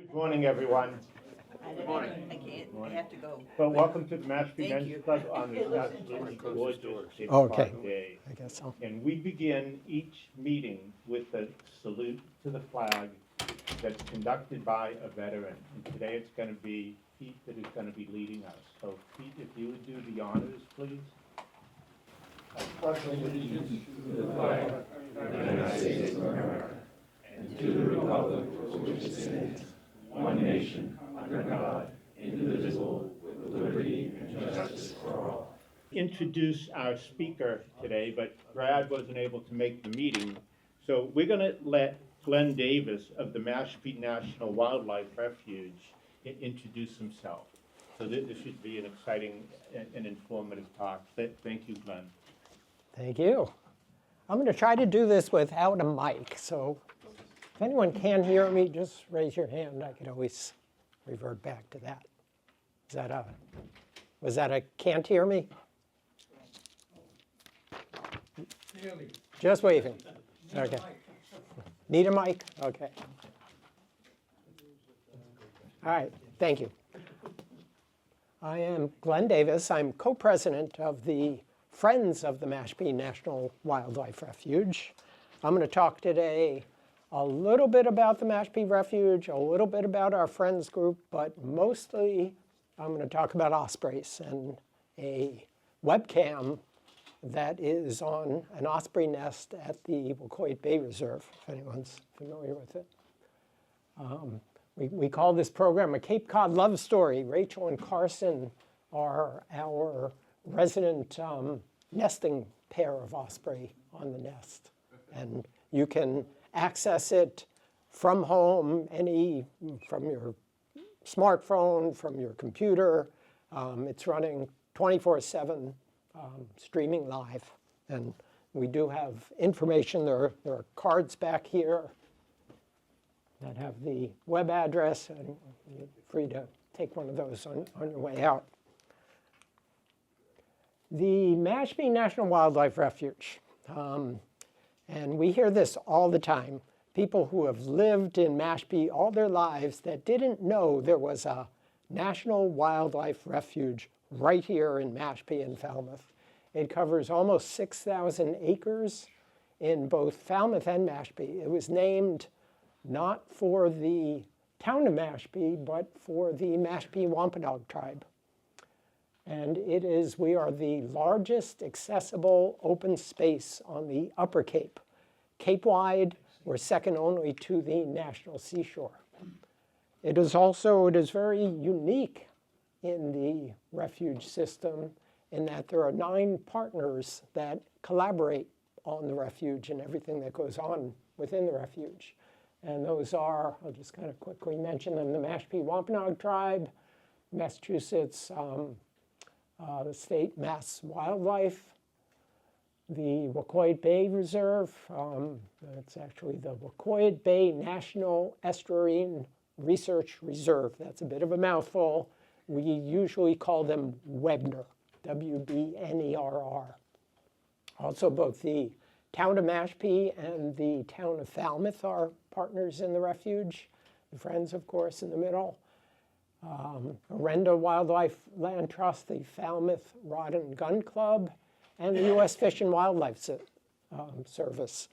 Good morning, everyone. Good morning. I can't, I have to go. Well, welcome to the Mashpee Thank you. Men's Club on this absolutely gorgeous Cape Okay. Cod day. I guess so. And we begin each meeting with a salute to the flag that's conducted by a veteran. And today it's going to be Pete that is going to be leading us. So Pete, if you would do the honors, please. I pledge allegiance to the flag of the United States of America and to the republic for which it stands, one nation, under God, indivisible, with liberty and justice for all. Introduce our speaker today, but Brad wasn't able to make the meeting. So we're going to let Glenn Davis of the Mashpee National Wildlife Refuge introduce himself. So this should be an exciting and informative talk. Thank you, Glenn. Thank you. I'm going to try to do this without a mic. So if anyone can hear me, just raise your hand. I could always revert back to that. Was that a can't hear me? Nearly. Just waving. Okay. Need a mic? Okay. All right. Thank you. I am Glenn Davis. I'm co-president of the Friends of the Mashpee National Wildlife Refuge. I'm going to talk today a little bit about the Mashpee Refuge, a little bit about our Friends group, but mostly I'm going to talk about ospreys and a webcam that is on an osprey nest at the Wacoit Bay Reserve, if anyone's familiar with it. We call this program a Cape Cod love story. Rachel and Carson are our resident nesting pair of osprey on the nest. And you can access it from home, from your smartphone, from your computer. It's running 24/7, streaming live. And we do have information. There are cards back here that have the web address, and you're free to take one of those on your way out. The Mashpee National Wildlife Refuge, and we hear this all the time, people who have lived in Mashpee all their lives that didn't know there was a National Wildlife Refuge right here in Mashpee and Falmouth. It covers almost 6,000 acres in both Falmouth and Mashpee. It was named not for the town of Mashpee, but for the Mashpee Wampanoag tribe. And we are the largest accessible open space on the Upper Cape. Cape-wide, we're second only to the National Seashore. It is very unique in the refuge system in that there are 9 partners that collaborate on the refuge and everything that goes on within the refuge. And those are, I'll just kind of quickly mention them, the Mashpee Wampanoag tribe, Massachusetts, the state Mass Wildlife, the Wacoit Bay Reserve. That's actually the Wacoit Bay National Estuarine Research Reserve. That's a bit of a mouthful. We usually call them WBNER, W-B-N-E-R-R. Also, both the town of Mashpee and the town of Falmouth are partners in the refuge. The Friends, of course, in the middle. Orenda Wildlife Land Trust, the Falmouth Rod and Gun Club, and the U.S. Fish and Wildlife Service.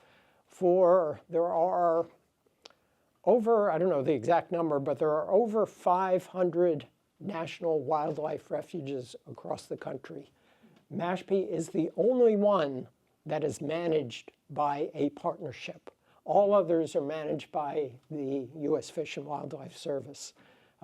There are over, I don't know the exact number, but there are over 500 national wildlife refuges across the country. Mashpee is the only one that is managed by a partnership. All others are managed by the U.S. Fish and Wildlife Service.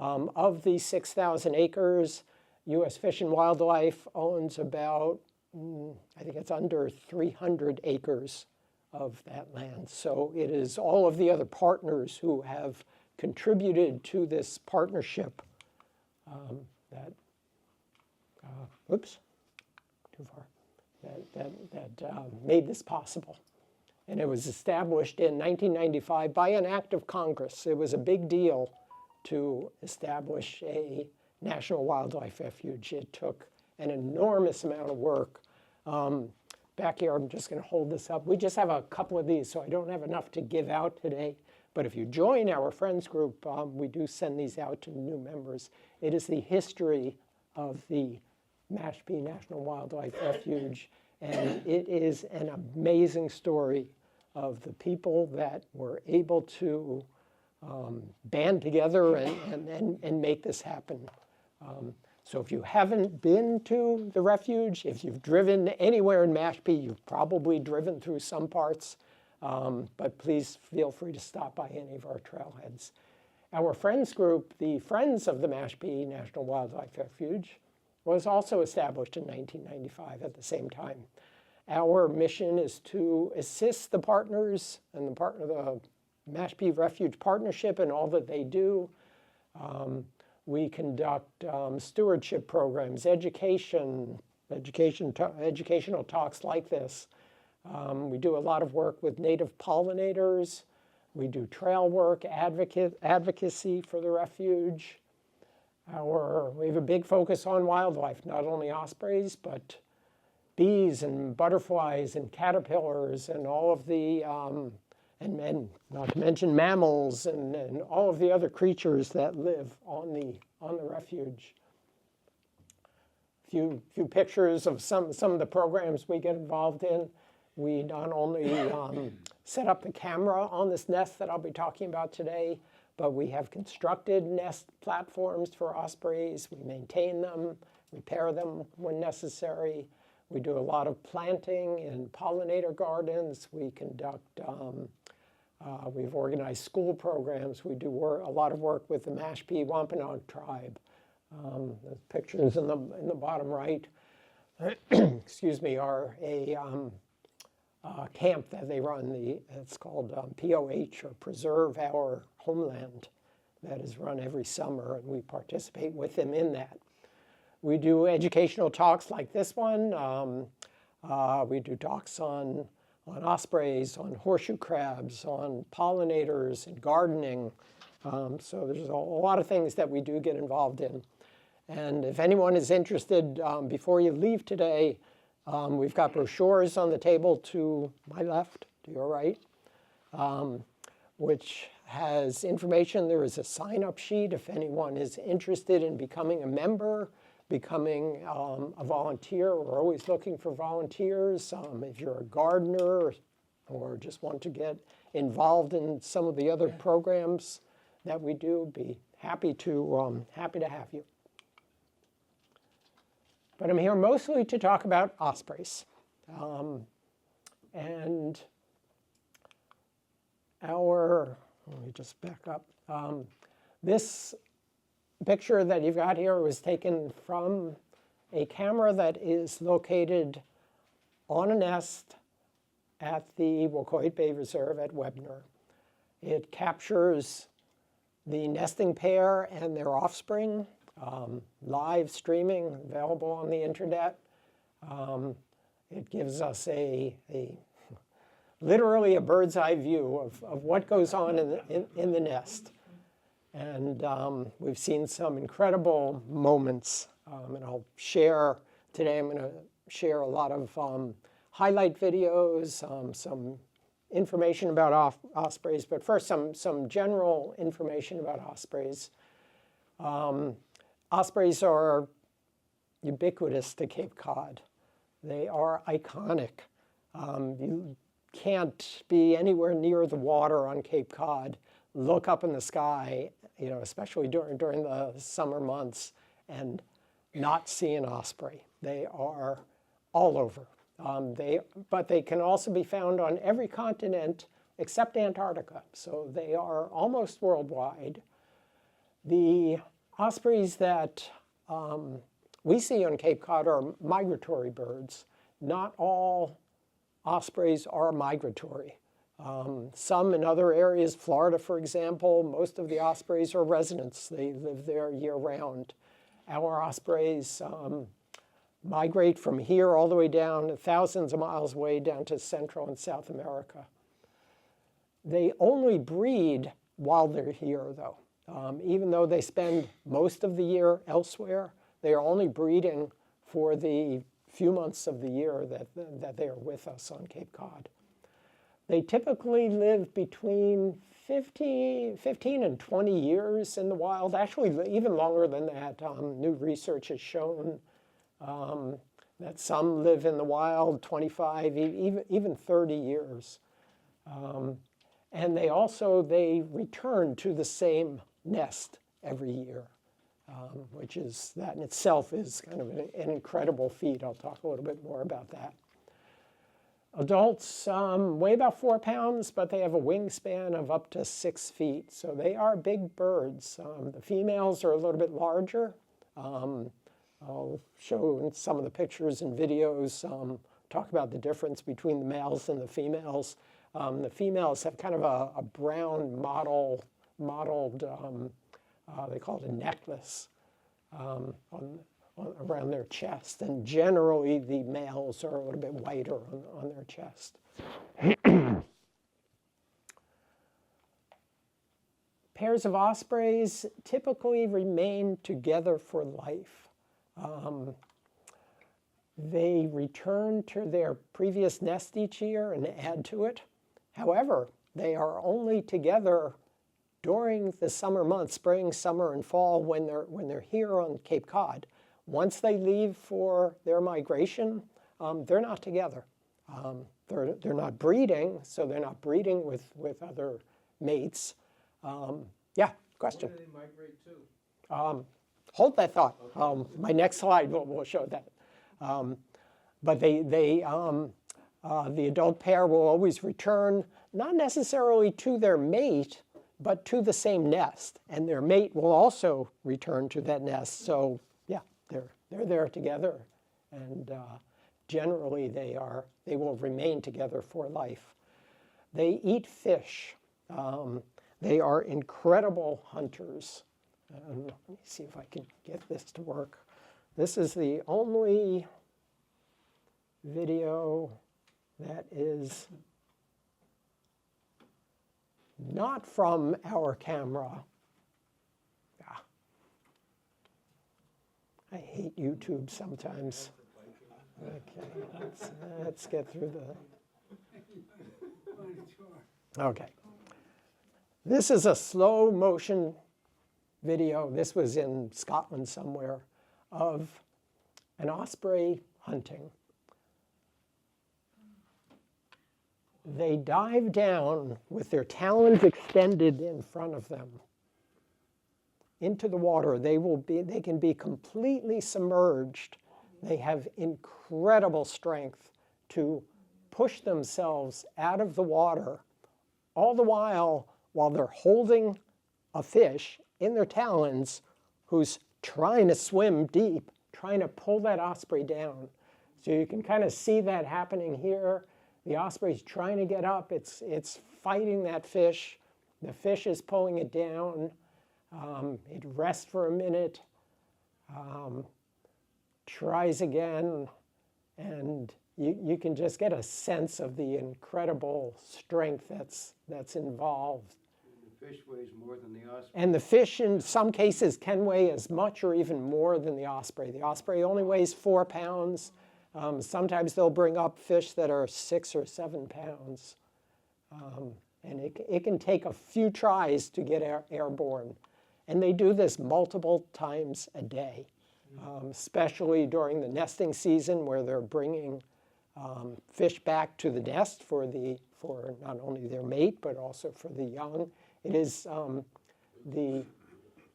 Of the 6,000 acres, U.S. Fish and Wildlife owns about, I think it's under 300 acres of that land. So it is all of the other partners who have contributed to this partnership that made this possible. And it was established in 1995 by an act of Congress. It was a big deal to establish a national wildlife refuge. It took an enormous amount of work. Back here, I'm just going to hold this up. We just have a couple of these, so I don't have enough to give out today. But if you join our Friends group, we do send these out to new members. It is the history of the Mashpee National Wildlife Refuge, and it is an amazing story of the people that were able to band together and make this happen. So if you haven't been to the refuge, if you've driven anywhere in Mashpee, you've probably driven through some parts, but please feel free to stop by any of our trailheads. Our Friends group, the Friends of the Mashpee National Wildlife Refuge, was also established in 1995 at the same time. Our mission is to assist the partners and the Mashpee Refuge Partnership in all that they do. We conduct stewardship programs, educational talks like this. We do a lot of work with native pollinators. We do trail work, advocacy for the refuge. We have a big focus on wildlife, not only ospreys, but bees and butterflies and caterpillars and all of the, and not to mention mammals and all of the other creatures that live on the refuge. Few pictures of some of the programs we get involved in. We not only set up the camera on this nest that I'll be talking about today, but we have constructed nest platforms for ospreys. We maintain them, repair them when necessary. We do a lot of planting in pollinator gardens. We conduct, we've organized school programs. We do a lot of work with the Mashpee Wampanoag tribe. The pictures in the bottom right, excuse me, are a camp that they run. It's called POH, or Preserve Our Homeland, that is run every summer, and we participate with them in that. We do educational talks like this one. We do talks on ospreys, on horseshoe crabs, on pollinators and gardening. So there's a lot of things that we do get involved in. And if anyone is interested, before you leave today, we've got brochures on the table to my left, to your right, which has information. There is a sign-up sheet if anyone is interested in becoming a member, becoming a volunteer. We're always looking for volunteers. If you're a gardener or just want to get involved in some of the other programs that we do, be happy to have you. But I'm here mostly to talk about ospreys. And let me just back up. This picture that you've got here was taken from a camera that is located on a nest at the Wocoit Bay Reserve at Webner. It captures the nesting pair and their offspring, live streaming, available on the internet. It gives us literally a bird's eye view of what goes on in the nest. And we've seen some incredible moments, and I'll share, today I'm going to share a lot of highlight videos, some information about ospreys, but first some general information about ospreys. Ospreys are ubiquitous to Cape Cod. They are iconic. You can't be anywhere near the water on Cape Cod, look up in the sky, especially during the summer months, and not see an osprey. They are all over. But they can also be found on every continent except Antarctica, so they are almost worldwide. The ospreys that we see on Cape Cod are migratory birds. Not all ospreys are migratory. Some in other areas, Florida for example, most of the ospreys are residents. They live there year-round. Our ospreys migrate from here all the way down, thousands of miles away, down to Central and South America. They only breed while they're here, though. Even though they spend most of the year elsewhere, they are only breeding for the few months of the year that they are with us on Cape Cod. They typically live between 15 and 20 years in the wild, actually even longer than that. New research has shown that some live in the wild 25, even 30 years. And they return to the same nest every year, which is, that in itself is kind of an incredible feat. I'll talk a little bit more about that. Adults weigh about 4 pounds, but they have a wingspan of up to 6 feet. So they are big birds. The females are a little bit larger. I'll show in some of the pictures and videos, talk about the difference between the males and the females. The females have kind of a brown mottled, they call it a necklace, around their chest, and generally the males are a little bit whiter on their chest. Pairs of ospreys typically remain together for life. They return to their previous nest each year and add to it. However, they are only together during the summer months, spring, summer, and fall, when they're here on Cape Cod. Once they leave for their migration, they're not together. They're not breeding, so they're not breeding with other mates. Yeah, question? Where do they migrate to? Hold that thought. My next slide will show that. But the adult pair will always return, not necessarily to their mate, but to the same nest. And their mate will also return to that nest. So yeah, they're there together. And generally they will remain together for life. They eat fish. They are incredible hunters. Let me see if I can get this to work. This is the only video that is not from our camera. Yeah. I hate YouTube sometimes. Okay, let's get through the... Okay. This is a slow motion video. This was in Scotland somewhere, of an osprey hunting. They dive down with their talons extended in front of them into the water. They can be completely submerged. They have incredible strength to push themselves out of the water, all the while they're holding a fish in their talons who's trying to swim deep, trying to pull that osprey down. So you can kind of see that happening here. The osprey's trying to get up. It's fighting that fish. The fish is pulling it down. It rests for a minute, tries again, and you can just get a sense of the incredible strength that's involved. The fish weighs more than the osprey. And the fish, in some cases, can weigh as much or even more than the osprey. The osprey only weighs 4 pounds. Sometimes they'll bring up fish that are 6 or 7 pounds. And it can take a few tries to get airborne. And they do this multiple times a day, especially during the nesting season, where they're bringing fish back to the nest for not only their mate, but also for the young. It is the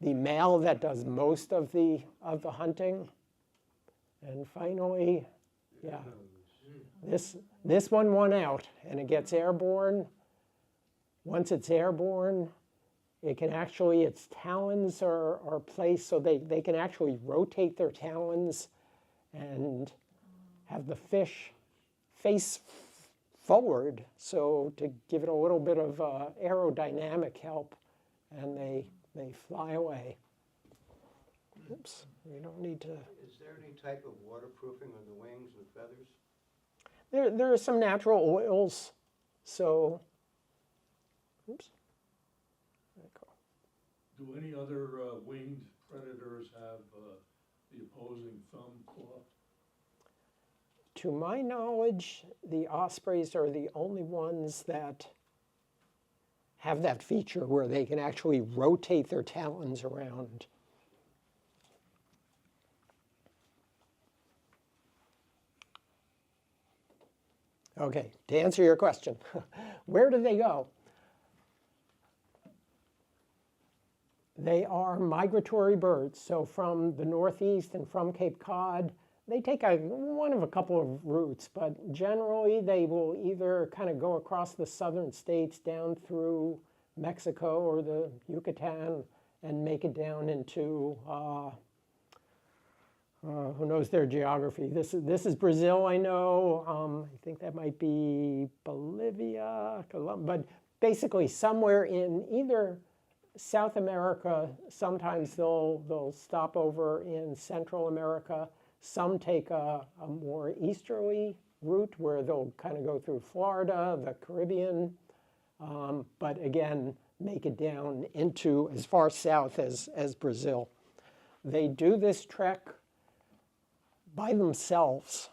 male that does most of the hunting. And finally, yeah, this one won out, and it gets airborne. Once it's airborne, it can actually, its talons are placed so they can actually rotate their talons and have the fish face forward, so to give it a little bit of aerodynamic help, and they fly away. Oops, we don't need to... Is there any type of waterproofing on the wings and feathers? There are some natural oils, so... Oops. There we go. Do any other winged predators have the opposing thumb claw? To my knowledge, the ospreys are the only ones that have that feature where they can actually rotate their talons around. Okay, to answer your question, where do they go? They are migratory birds, so from the Northeast and from Cape Cod, they take one of a couple of routes, but generally they will either kind of go across the southern states down through Mexico or the Yucatan and make it down into, who knows their geography. This is Brazil, I know. I think that might be Bolivia, but basically somewhere in either South America. Sometimes they'll stop over in Central America. Some take a more easterly route where they'll kind of go through Florida, the Caribbean, but again, make it down into as far south as Brazil. They do this trek by themselves,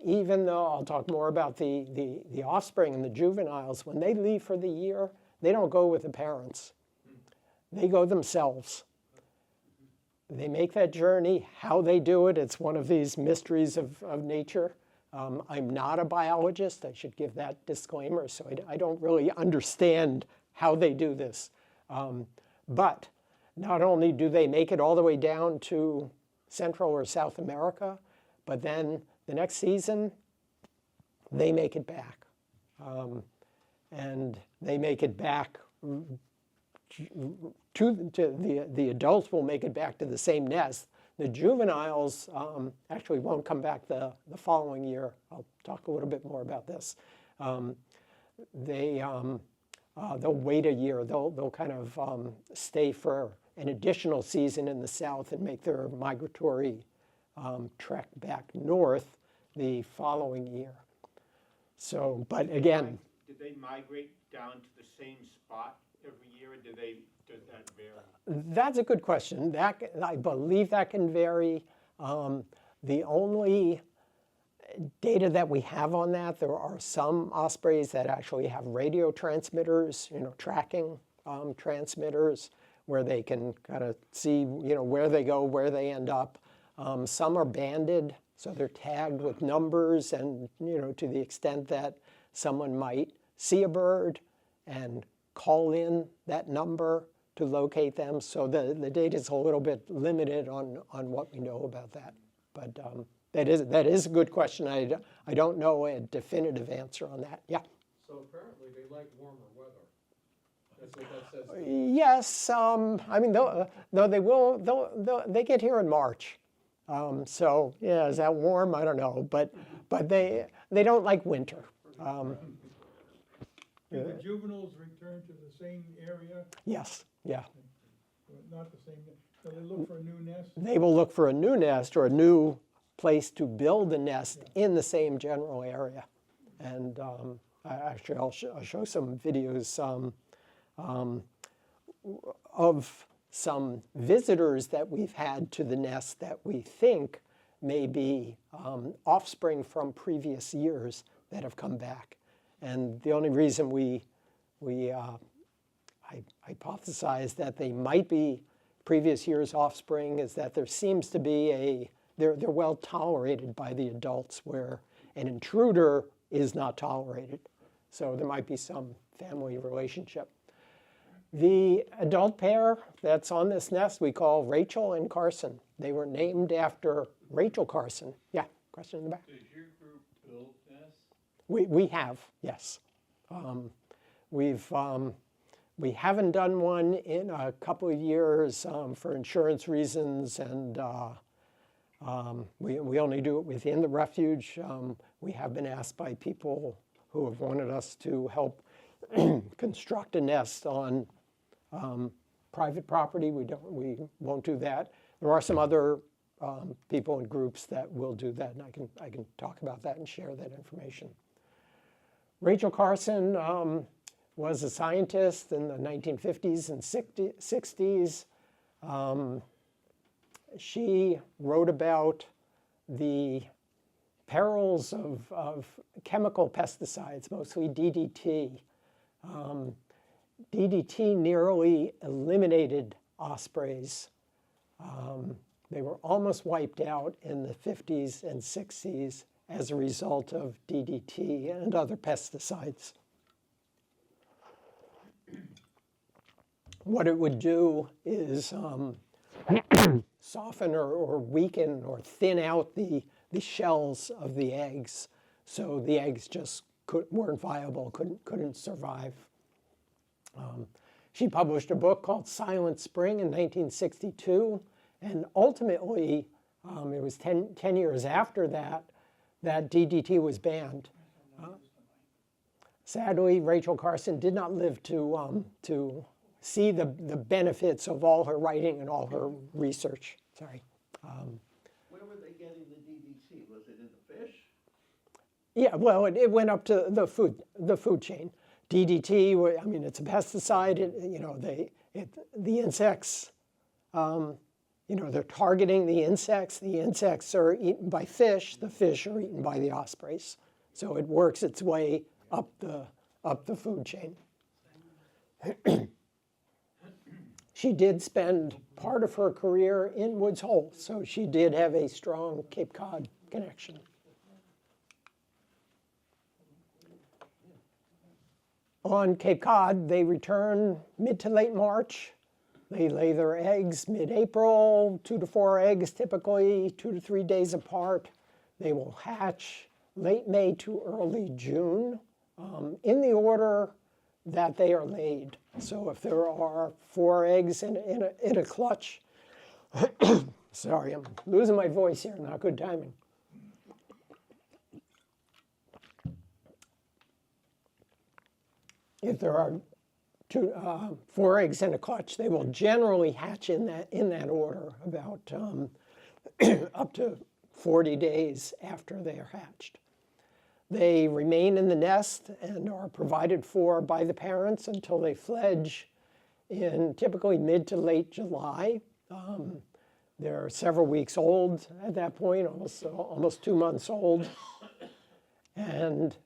even though I'll talk more about the offspring and the juveniles. When they leave for the year, they don't go with the parents. They go themselves. They make that journey. How they do it, it's one of these mysteries of nature. I'm not a biologist. I should give that disclaimer. So I don't really understand how they do this. But not only do they make it all the way down to Central or South America, but then the next season, they make it back. And they make it back to the adults will make it back to the same nest. The juveniles actually won't come back the following year. I'll talk a little bit more about this. They'll wait a year. They'll kind of stay for an additional season in the south and make their migratory trek back north the following year. So, but again, Did they migrate down to the same spot every year, or does that vary? that's a good question. I believe that can vary. The only data that we have on that, there are some ospreys that actually have radio transmitters, tracking transmitters, where they can kind of see, where they go, where they end up. Some are banded, so they're tagged with numbers, and to the extent that someone might see a bird and call in that number to locate them. So the data is a little bit limited on what we know about that. But that is a good question. I don't know a definitive answer on that. Yeah. So apparently they like warmer weather. That's what that says. Yes. I mean, they get here in March. So yeah, is that warm? I don't know. But they don't like winter. Do the juveniles return to the same area? Yes. Yeah. Not the same, so they look for a new nest? They will look for a new nest or a new place to build a nest in the same general area. And actually, I'll show some videos of some visitors that we've had to the nest that we think may be offspring from previous years that have come back. And the only reason we hypothesize that they might be previous year's offspring is that there seems to be they're well tolerated by the adults, where an intruder is not tolerated. So there might be some family relationship. The adult pair that's on this nest we call Rachel and Carson. They were named after Rachel Carson. Yeah, question in the back. Does your group build nests? We have, yes. We haven't done one in a couple of years for insurance reasons, and we only do it within the refuge. We have been asked by people who have wanted us to help construct a nest on private property. We won't do that. There are some other people and groups that will do that, and I can talk about that and share that information. Rachel Carson was a scientist in the 1950s and 60s. She wrote about the perils of chemical pesticides, mostly DDT. DDT nearly eliminated ospreys. They were almost wiped out in the 50s and 60s as a result of DDT and other pesticides. What it would do is soften or weaken or thin out the shells of the eggs, so the eggs just weren't viable, couldn't survive. She published a book called Silent Spring in 1962, and ultimately, it was 10 years after that, that DDT was banned. Sadly, Rachel Carson did not live to see the benefits of all her writing and all her research. Sorry. Where were they getting the DDT? Was it in the fish? Yeah, well, it went up to the food chain. DDT, I mean, it's a pesticide. The insects, they're targeting the insects. The insects are eaten by fish. The fish are eaten by the ospreys. So it works its way up the food chain. She did spend part of her career in Woods Hole, so she did have a strong Cape Cod connection. On Cape Cod, they return mid to late March. They lay their eggs mid-April, 2 to 4 eggs typically, 2 to 3 days apart. They will hatch late May to early June in the order that they are laid. So if there are 4 eggs in a clutch, sorry, I'm losing my voice here, not good timing. If there are 4 eggs in a clutch, they will generally hatch in that order, about up to 40 days after they are hatched. They remain in the nest and are provided for by the parents until they fledge in typically mid to late July. They're several weeks old at that point, almost 2 months old.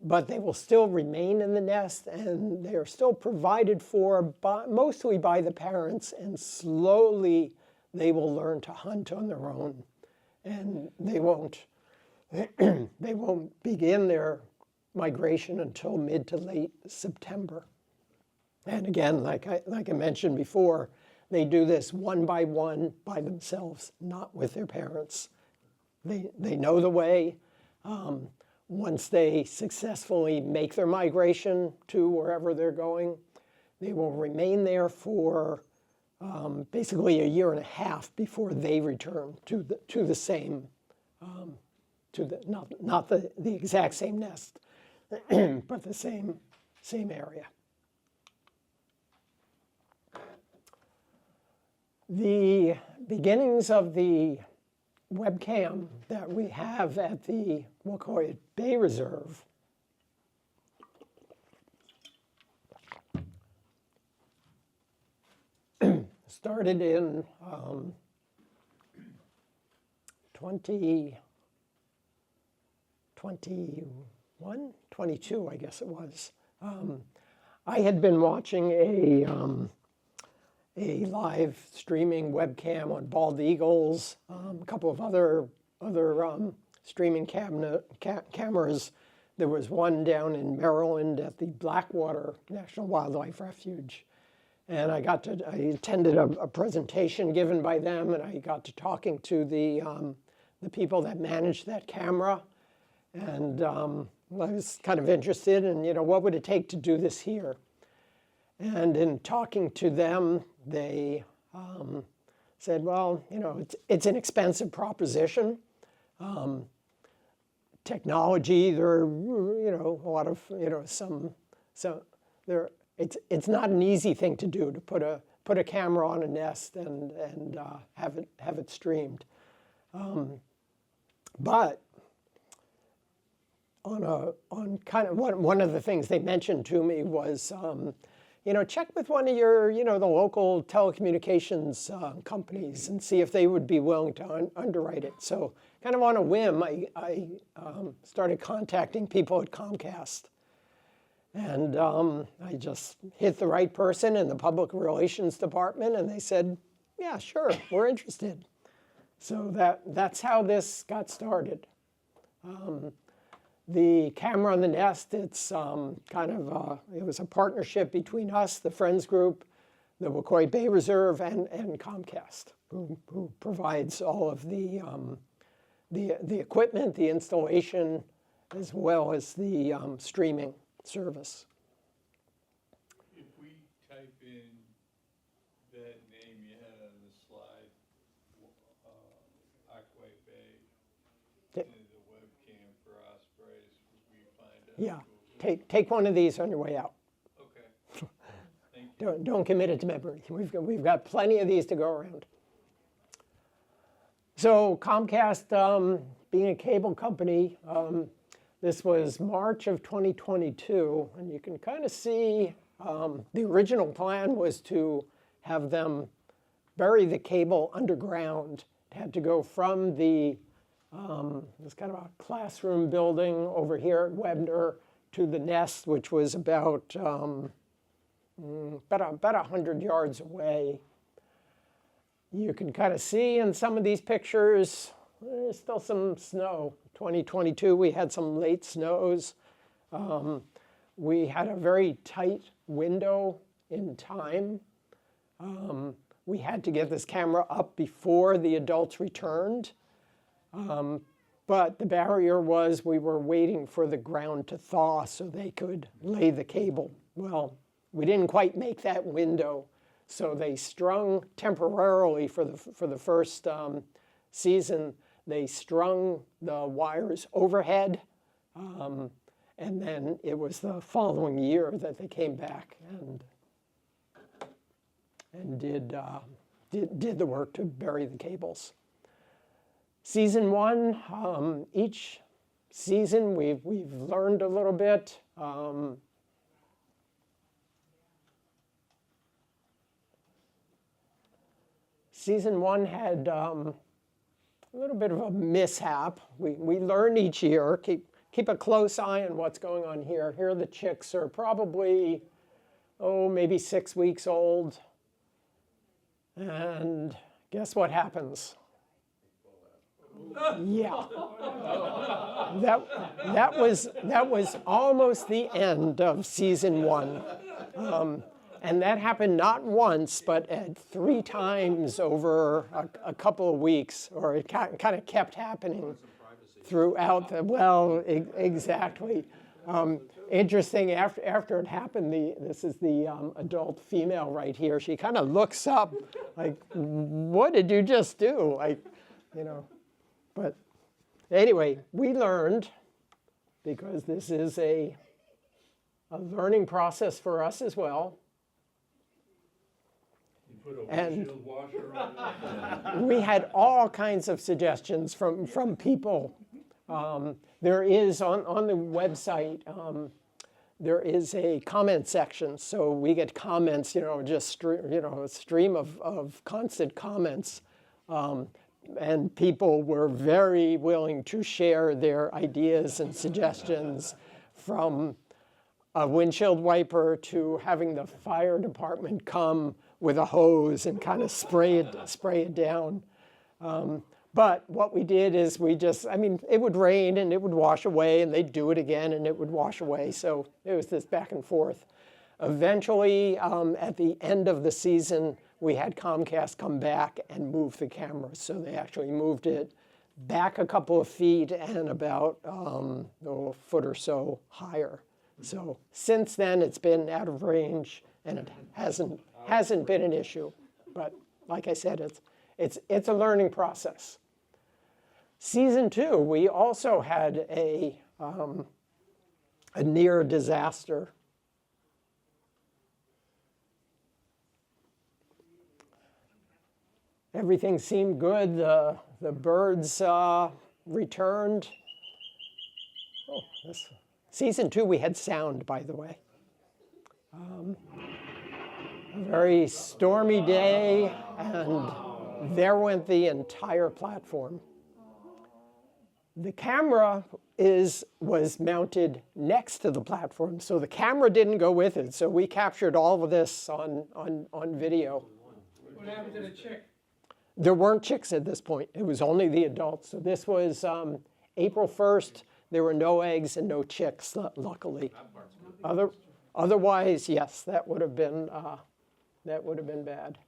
But they will still remain in the nest, and they are still provided for mostly by the parents, and slowly they will learn to hunt on their own. And they won't begin their migration until mid to late September. And again, like I mentioned before, they do this one by one by themselves, not with their parents. They know the way. Once they successfully make their migration to wherever they're going, they will remain there for basically 1.5 years before they return to the same, not the exact same nest, but the same area. The beginnings of the webcam that we have at the Wacoya Bay Reserve started in 22, I guess it was. I had been watching a live streaming webcam on bald eagles, a couple of other streaming cameras. There was one down in Maryland at the Blackwater National Wildlife Refuge. And I attended a presentation given by them, and I got to talking to the people that managed that camera. And I was kind of interested in, what would it take to do this here? And in talking to them, they said, well, it's an expensive proposition. Technology, there are, a lot of, it's not an easy thing to do, to put a camera on a nest and have it streamed. But on kind of one of the things they mentioned to me was, check with one of your, the local telecommunications companies and see if they would be willing to underwrite it. So kind of on a whim, I started contacting people at Comcast. And I just hit the right person in the public relations department, and they said, yeah, sure, we're interested. So that's how this got started. The camera on the nest, it's it was a partnership between us, the Friends Group, the Wacoit Bay Reserve, and Comcast, who provides all of the equipment, the installation, as well as the streaming service. If we type in that name you had on the slide, Aquay Bay, into the webcam for Ospreys, would we find out? Yeah, take one of these on your way out. Okay. Thank you. Don't commit it to memory. We've got plenty of these to go around. So Comcast, being a cable company, this was March of 2022, and you can kind of see the original plan was to have them bury the cable underground. It had to go from the, this kind of a classroom building over here at Webner to the nest, which was about 100 yards away. You can kind of see in some of these pictures, there's still some snow. 2022, we had some late snows. We had a very tight window in time. We had to get this camera up before the adults returned. But the barrier was we were waiting for the ground to thaw so they could lay the cable. Well, we didn't quite make that window. So they strung temporarily for the first season. They strung the wires overhead, and then it was the following year that they came back and did the work to bury the cables. Season 1, each season we've learned a little bit. Season 1 had a little bit of a mishap. We learn each year, keep a close eye on what's going on here. Here the chicks are probably, maybe 6 weeks old. And guess what happens? Yeah. That was almost the end of season 1. And that happened not once, but 3 times over a couple of weeks, or it kind of kept happening throughout exactly. Interesting, after it happened, this is the adult female right here. She kind of looks up like, what did you just do? But anyway, we learned, because this is a learning process for us as well. Put a windshield washer on it. We had all kinds of suggestions from people. There is on the website, there is a comment section, so we get comments, just a stream of constant comments, and people were very willing to share their ideas and suggestions, from a windshield wiper to having the fire department come with a hose and kind of spray it down. But what we did is it would rain and it would wash away, and they'd do it again and it would wash away. So it was this back and forth. Eventually, at the end of the season, we had Comcast come back and move the camera. So they actually moved it back a couple of feet and about a foot or so higher. So since then, it's been out of range, and it hasn't been an issue. But like I said, it's a learning process. Season 2, we also had a near disaster. Everything seemed good. The birds returned. Season 2, we had sound, by the way. A very stormy day, and there went the entire platform. The camera was mounted next to the platform, so the camera didn't go with it. So we captured all of this on video. What happened to the chick? There weren't chicks at this point. It was only the adults. So this was April 1st. There were no eggs and no chicks, luckily. Otherwise, yes, that would have been bad.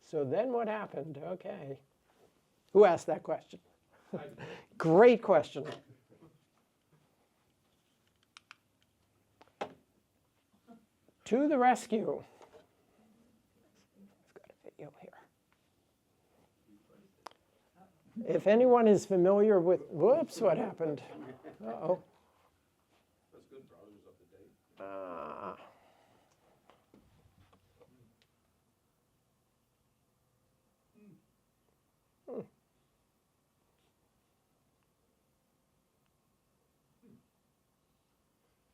So then what happened? Okay. Who asked that question? Great question. To the rescue. I've got a video here. If anyone is familiar with, whoops, what happened? Uh-oh. That's good, browser's up to date.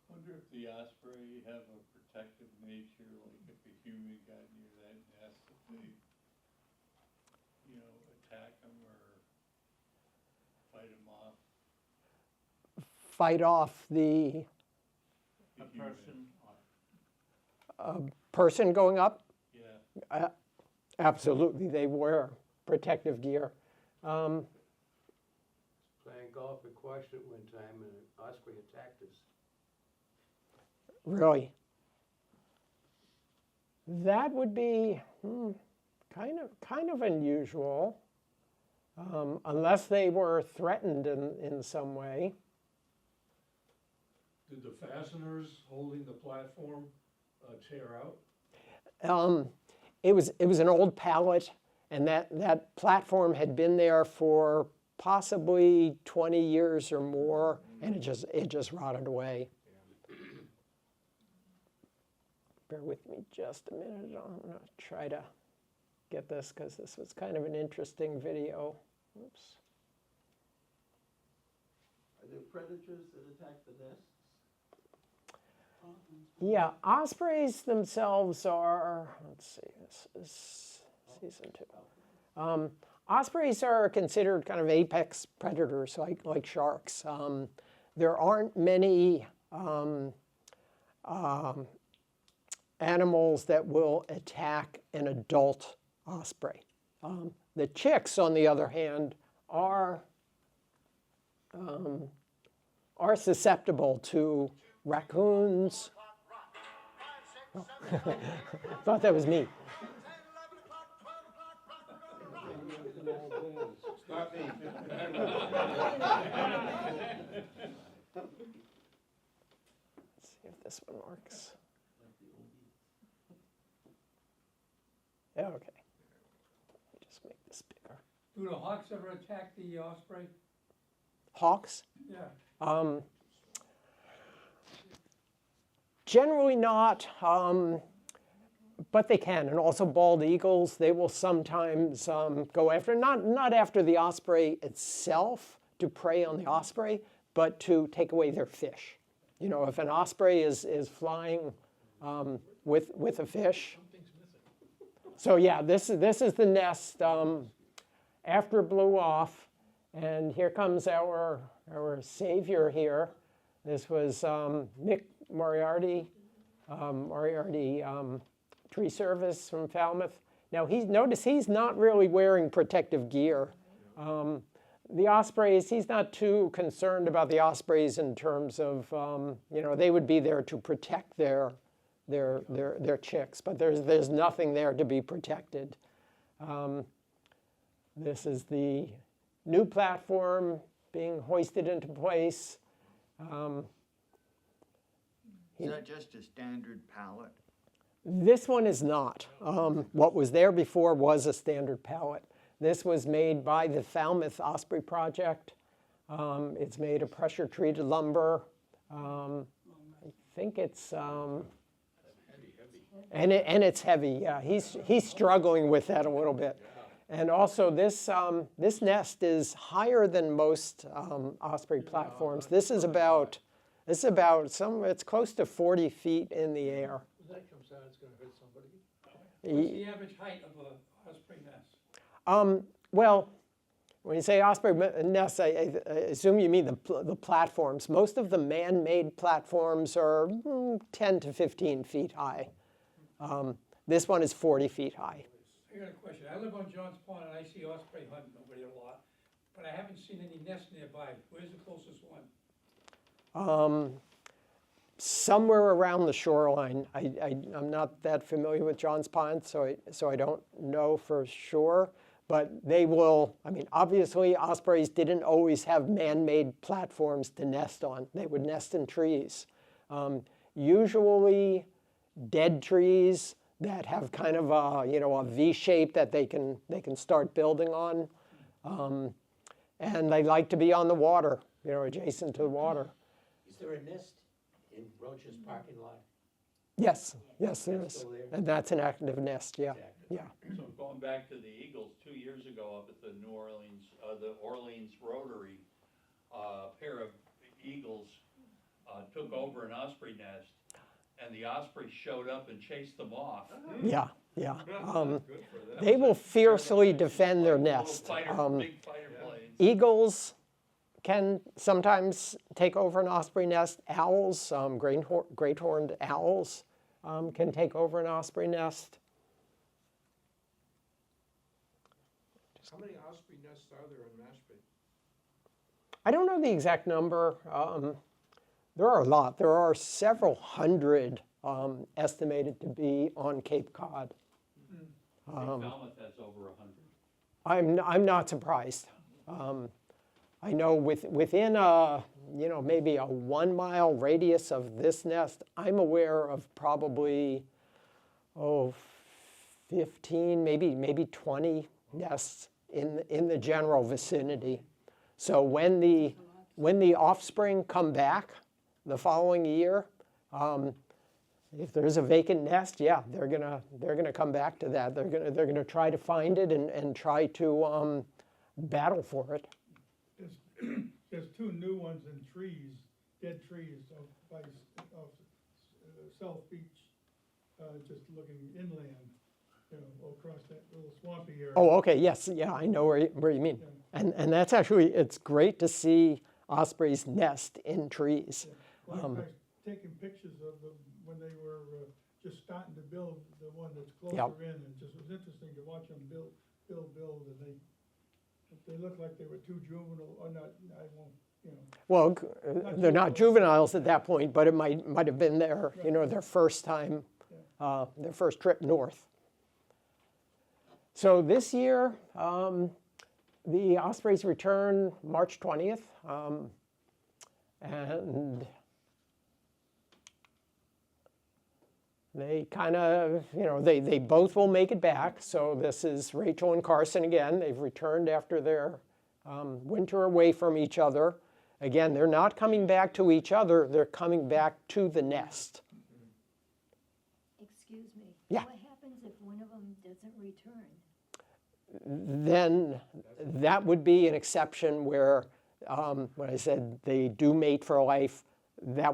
Wonder if the osprey have a protective nature, like if a human got near that nest, if they, attack them or fight them off. Fight off the The human. person going up? Yeah. Absolutely, they wear protective gear. Playing golf in Quashnet one time and an osprey attacked us. Really? That would be kind of unusual, unless they were threatened in some way. Did the fasteners holding the platform tear out? It was an old pallet, and that platform had been there for possibly 20 years or more, and it just rotted away. Bear with me just a minute. I'm going to try to get this because this was kind of an interesting video. Oops. Are there predators that attack the nests? Yeah, ospreys themselves are, let's see, this is season 2. Ospreys are considered kind of apex predators like sharks. There aren't many animals that will attack an adult osprey. The chicks, on the other hand, are susceptible to raccoons. Oh. Thought that was me. It's not me. Let's see if this one works. Yeah, okay. Let me just make this bigger. Do the hawks ever attack the osprey? Hawks? Yeah. Generally not, but they can. And also bald eagles, they will sometimes go after, not after the osprey itself to prey on the osprey, but to take away their fish. You know, if an osprey is flying with a fish. So yeah, this is the nest after it blew off. And here comes our savior here. This was Mick Moriarty, Tree Service from Falmouth. Now notice he's not really wearing protective gear. The ospreys, he's not too concerned about the ospreys in terms of, they would be there to protect their chicks, but there's nothing there to be protected. This is the new platform being hoisted into place. Is that just a standard pallet? This one is not. What was there before was a standard pallet. This was made by the Falmouth Osprey Project. It's made of pressure-treated lumber. I think it's and it's heavy. Yeah, he's struggling with that a little bit. And also, this nest is higher than most osprey platforms. It's close to 40 feet in the air. If that comes out, it's gonna hurt somebody. What's the average height of an osprey nest? Well, When you say osprey nests, I assume you mean the platforms. Most of the man-made platforms are 10 to 15 feet high. This one is 40 feet high. I got a question. I live on Johns Pond and I see osprey hunting over there a lot, but I haven't seen any nests nearby. Where's the closest one? Somewhere around the shoreline. I'm not that familiar with Johns Pond, so I don't know for sure. But they will, I mean, obviously ospreys didn't always have man-made platforms to nest on. They would nest in trees. Usually dead trees that have kind of a, a V shape that they can start building on. And they like to be on the water, adjacent to the water. Is there a nest in Roach's parking lot? Yes, yes, there That's is. still there? And that's an active nest, yeah, Exactly. yeah. So going back to the Eagles, 2 years ago up at the the Orleans Rotary, a pair of eagles took over an osprey nest, and the osprey showed up and chased them off. Yeah, yeah. Good for them. They will fiercely defend their Little nest. big fighter planes. Eagles can sometimes take over an osprey nest. Owls, great horned owls, can take over an osprey nest. How many osprey nests are there in Mashpee? I don't know the exact number. There are a lot. There are several hundred estimated to be on Cape Cod. Falmouth has over 100. I'm not surprised. I know within a, maybe a 1 mile radius of this nest, I'm aware of probably, 15, maybe 20 nests in the general vicinity. So when the offspring come back the following year, if there's a vacant nest, yeah, they're gonna come back to that. They're gonna try to find it and try to battle for it. There's two new ones in trees, dead trees by South Beach, just looking inland, across that little swampy area. Oh, okay, yes, yeah, I know where you mean. And that's actually, it's great to see ospreys nest in trees. Well, I was taking pictures of them when they were just starting to build the one that's closer in, and just was interesting to watch them build, and they looked like they were too juvenile, or not, I won't, Well, they're not juveniles at that point, but it might have been their first time, their first trip north. So this year, the ospreys return March 20th, and they kind of, they both will make it back. So this is Rachel and Carson again. They've returned after their winter away from each other. Again, they're not coming back to each other. They're coming back to the nest. Excuse me. Yeah. What happens if one of them doesn't return? Then that would be an exception where, when I said they do mate for life, they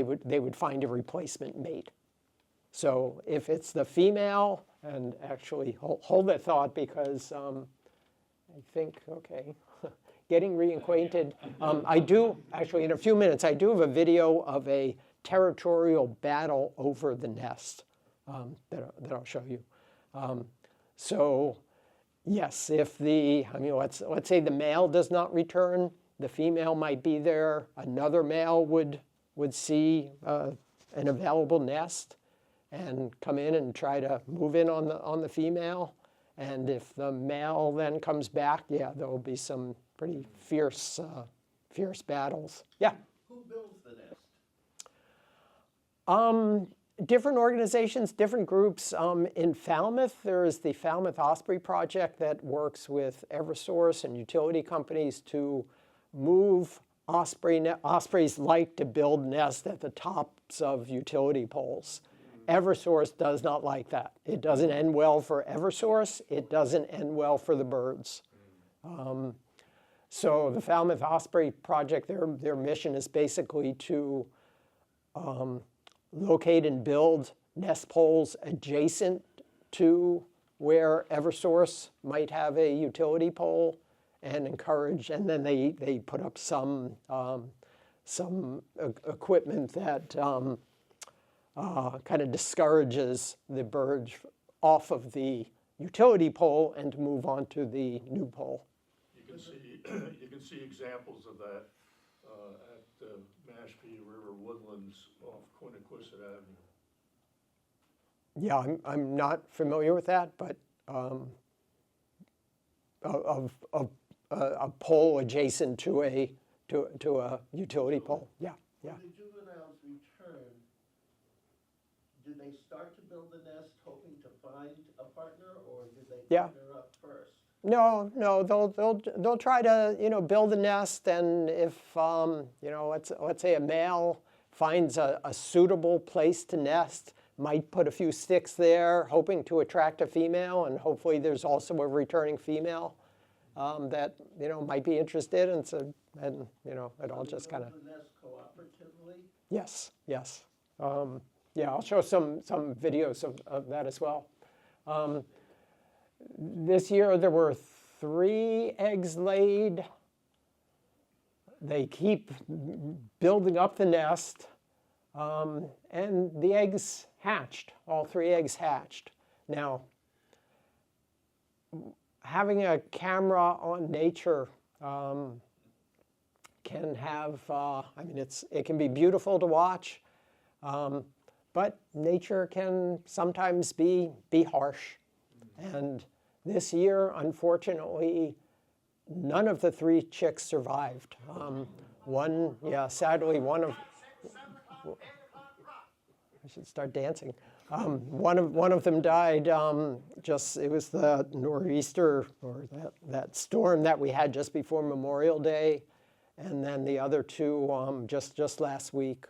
would find a replacement mate. So if it's the female, and actually hold that thought because I think, okay, getting reacquainted. I do, actually in a few minutes, I do have a video of a territorial battle over the nest that I'll show you. So yes, if let's say the male does not return, the female might be there, another male would see an available nest and come in and try to move in on the female. And if the male then comes back, yeah, there will be some pretty fierce battles. Yeah? Who builds the nest? Different organizations, different groups. In Falmouth, there is the Falmouth Osprey Project that works with Eversource and utility companies to move ospreys like to build nests at the tops of utility poles. Eversource does not like that. It doesn't end well for Eversource. It doesn't end well for the birds. So the Falmouth Osprey Project, their mission is basically to locate and build nest poles adjacent to where Eversource might have a utility pole, and encourage, and then they put up some equipment that kind of discourages the birds off of the utility pole and to move on to the new pole. You can see examples of that at Mashpee River Woodlands off Quiniquisette Avenue. Yeah, I'm not familiar with that, but of a pole adjacent to a utility pole. Yeah, yeah. When the juveniles return, do they start to build the nest hoping to find a partner, or do they Yeah. partner up first? No, they'll try to build a nest, and if let's say a male finds a suitable place to nest, might put a few sticks there, hoping to attract a female, and hopefully there's also a returning female that might be interested, and so it all just kind of. Build the nest cooperatively? Yes. Yeah, I'll show some videos of that as well. This year there were 3 eggs laid. They keep building up the nest, and the eggs hatched. All 3 eggs hatched. Now, having a camera on nature can have, it can be beautiful to watch, but nature can sometimes be harsh. And this year, unfortunately, none of the 3 chicks survived. Sadly, one of, I should start dancing. One of them died. It was the nor'easter, or that storm that we had just before Memorial Day, and then the other 2 just last week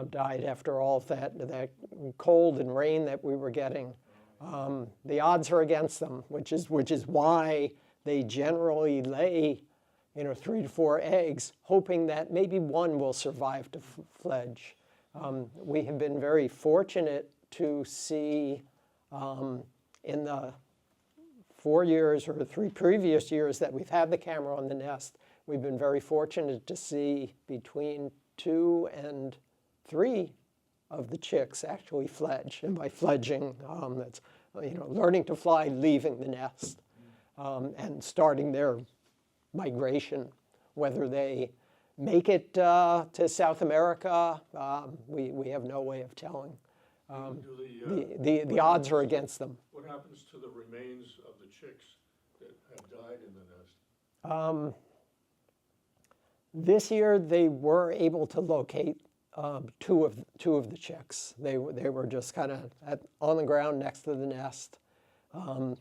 died after all of that cold and rain that we were getting. The odds are against them, which is why they generally lay 3 to 4 eggs, hoping that maybe one will survive to fledge. We have been very fortunate to see in the 4 years or 3 previous years that we've had the camera on the nest, we've been very fortunate to see between 2 and 3 of the chicks actually fledge. And by fledging, that's learning to fly, leaving the nest, and starting their migration. Whether they make it to South America, we have no way of telling. The odds are against them. What happens to the remains of the chicks that have died in the nest? This year, they were able to locate 2 of the chicks. They were just kind of on the ground next to the nest.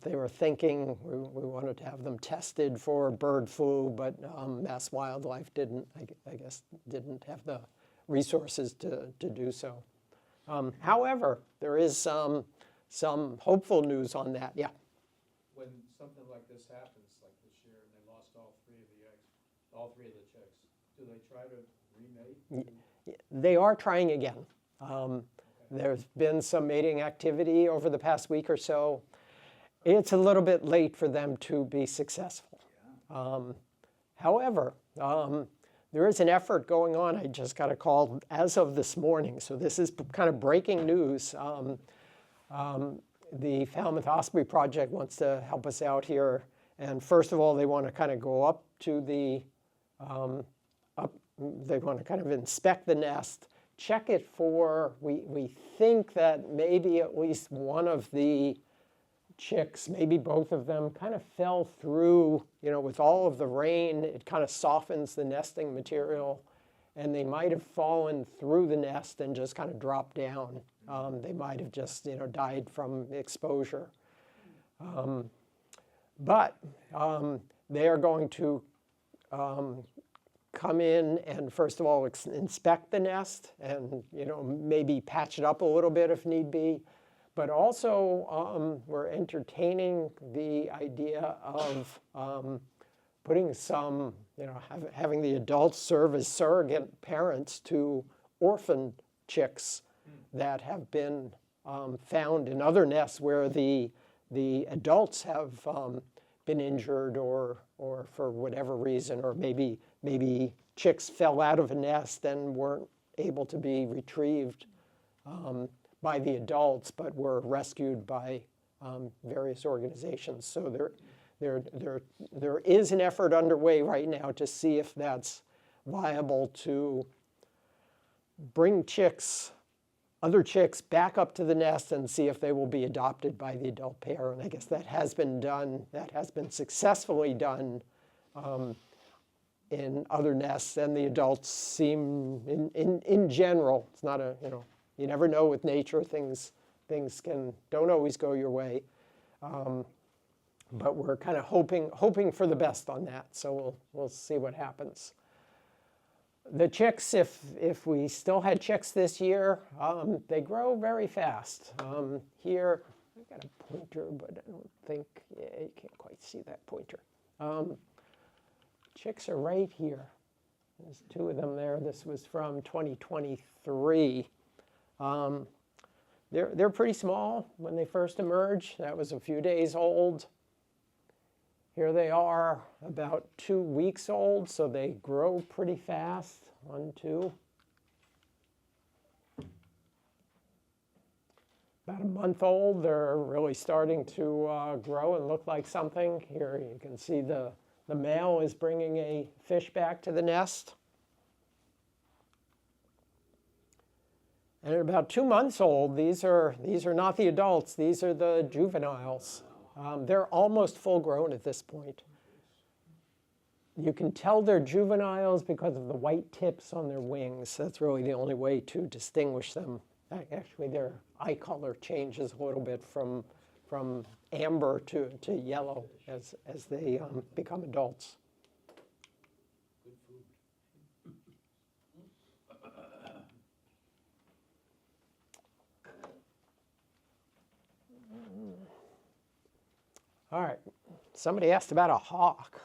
They were thinking we wanted to have them tested for bird flu, but Mass Wildlife didn't have the resources to do so. However, there is some hopeful news on that. Yeah. When something like this happens, like this year, and they lost all 3 of the eggs, all 3 of the chicks, do they try to remate? They are trying again. There's been some mating activity over the past week or so. It's a little bit late for them to be successful. However, there is an effort going on. I just got a call as of this morning, so this is kind of breaking news. The Falmouth Osprey Project wants to help us out here. And first of all, they want to kind of go up to the, they want to kind of inspect the nest, check it for, we think that maybe at least one of the chicks, maybe both of them, kind of fell through, with all of the rain, it kind of softens the nesting material, and they might have fallen through the nest and just kind of dropped down. They might have just, died from exposure. But they are going to come in and, first of all, inspect the nest and, maybe patch it up a little bit if need be. But also, we're entertaining the idea of putting some, having the adults serve as surrogate parents to orphan chicks that have been found in other nests where the adults have been injured or for whatever reason, or maybe chicks fell out of a nest and weren't able to be retrieved by the adults, but were rescued by various organizations. So there is an effort underway right now to see if that's viable to bring other chicks back up to the nest and see if they will be adopted by the adult pair. And I guess that has been done, that has been successfully done in other nests, and the adults seem, in general, it's not a, you never know with nature, things don't always go your way. But we're kind of hoping for the best on that, so we'll see what happens. The chicks, if we still had chicks this year, they grow very fast. Here, I got a pointer, but I don't think, yeah, you can't quite see that pointer. Chicks are right here. There's 2 of them there. This was from 2023. They're pretty small when they first emerge. That was a few days old. Here they are about 2 weeks old, so they grow pretty fast. 1, 2. About a month old, they're really starting to grow and look like something. Here you can see the male is bringing a fish back to the nest. And at about 2 months old, these are not the adults, these are the juveniles. They're almost full grown at this point. You can tell they're juveniles because of the white tips on their wings. That's really the only way to distinguish them. Actually, their eye color changes a little bit from amber to yellow as they become adults. Good food. All right, somebody asked about a hawk.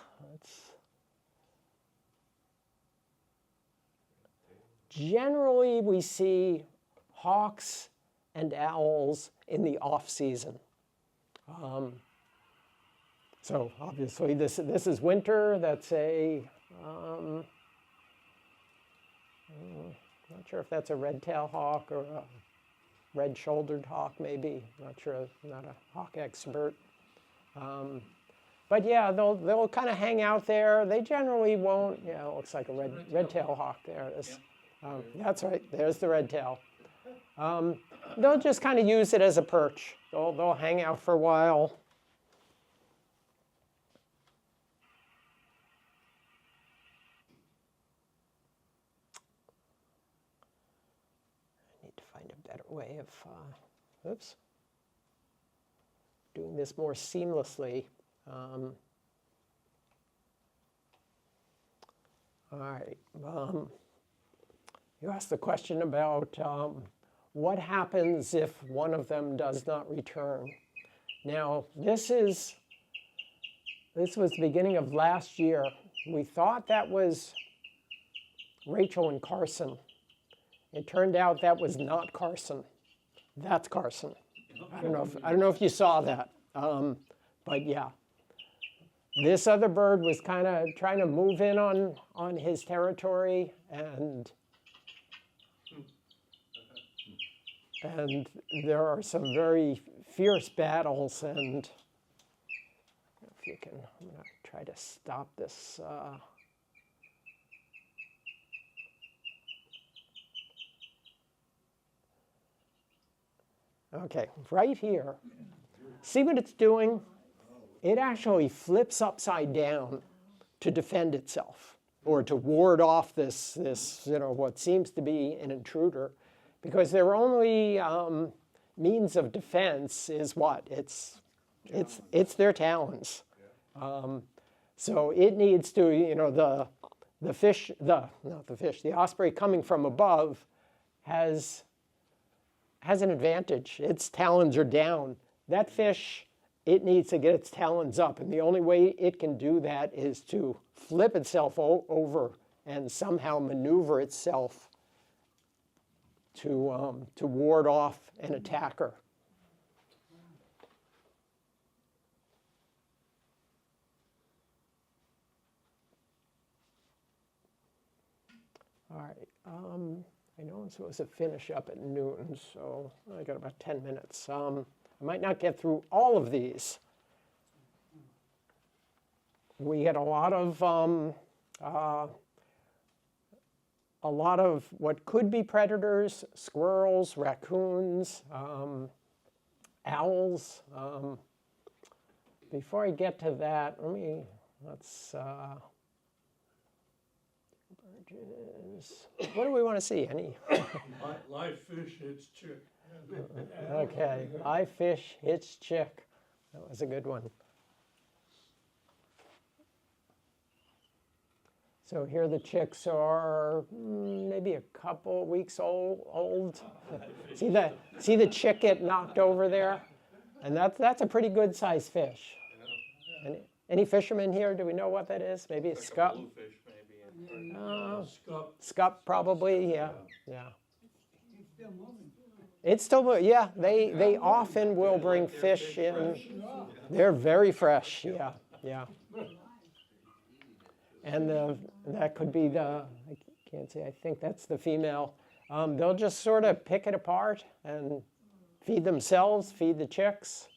Generally, we see hawks and owls in the off-season. So obviously, this is winter. That's not sure if that's a red-tailed hawk or a red-shouldered hawk, maybe. Not sure. I'm not a hawk expert. But yeah, they'll kind of hang out there. They generally won't. Yeah, it looks like a red-tailed hawk there. That's right. There's the red tail. They'll just kind of use it as a perch. They'll hang out for a while. I need to find a better way of, doing this more seamlessly. All right. You asked the question about what happens if one of them does not return. Now, this was the beginning of last year. We thought that was Rachel and Carson. It turned out that was not Carson. That's Carson. I don't know if you saw that, but yeah. This other bird was kind of trying to move in on his territory, and there are some very fierce battles, and if you can, I'm going to try to stop this. Okay, right here. See what it's doing? It actually flips upside down to defend itself or to ward off this what seems to be an intruder, because their only means of defense is what? It's their talons. So it needs to, the osprey coming from above has an advantage. Its talons are down. That fish, it needs to get its talons up, and the only way it can do that is to flip itself over and somehow maneuver itself to ward off an attacker. All right, I know I'm supposed to finish up at noon, so I got about 10 minutes. I might not get through all of these. We get a lot of what could be predators: squirrels, raccoons, owls. Before I get to that, let's birds. What do we want to see? Any? Live fish hits chick. Okay, live fish hits chick. That was a good one. So here the chicks are maybe a couple weeks old. See the chick get knocked over there? And that's a pretty good sized fish. Any fishermen here? Do we know what that is? Maybe a scup? Bluefish maybe. Scup probably, yeah. It's still, yeah, they often will bring fish in. They're very fresh, yeah. And that could be I can't say, I think that's the female. They'll just sort of pick it apart and feed themselves, feed the chicks.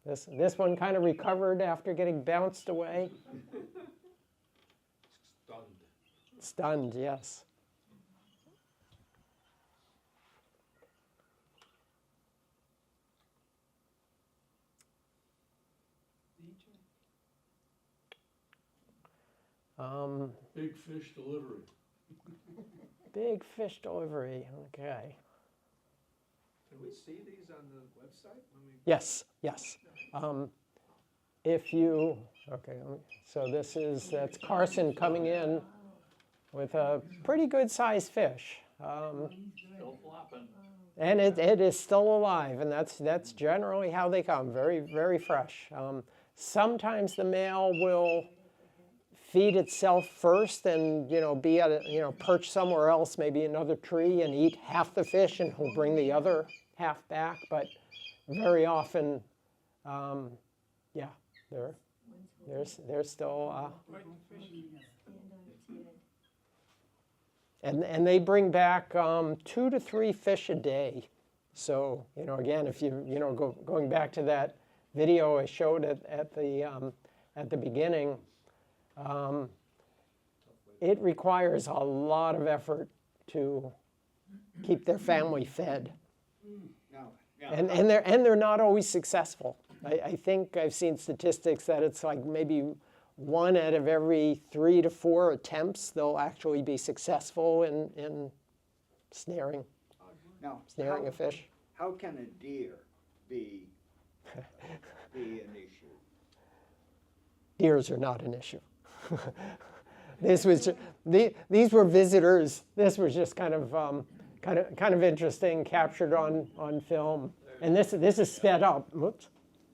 This one kind of recovered after getting bounced away. Stunned, yes. Big fish delivery. Big fish delivery, okay. Can we see these on the website? Yes. If you, okay, so that's Carson coming in with a pretty good sized fish. Still flopping. And it is still alive, and that's generally how they come, very, very fresh. Sometimes the male will feed itself first and, be at perch somewhere else, maybe another tree, and eat half the fish, and he'll bring the other half back. But very often, they're still. And they bring back 2 to 3 fish a day. So, again, if going back to that video I showed at the beginning, it requires a lot of effort to keep their family fed. And they're not always successful. I think I've seen statistics that it's like maybe 1 out of every 3 to 4 attempts they'll actually be successful in snaring a fish. How can a deer be an issue? Deers are not an issue. These were visitors. This was just kind of interesting, captured on film. And this is sped up. Whoops.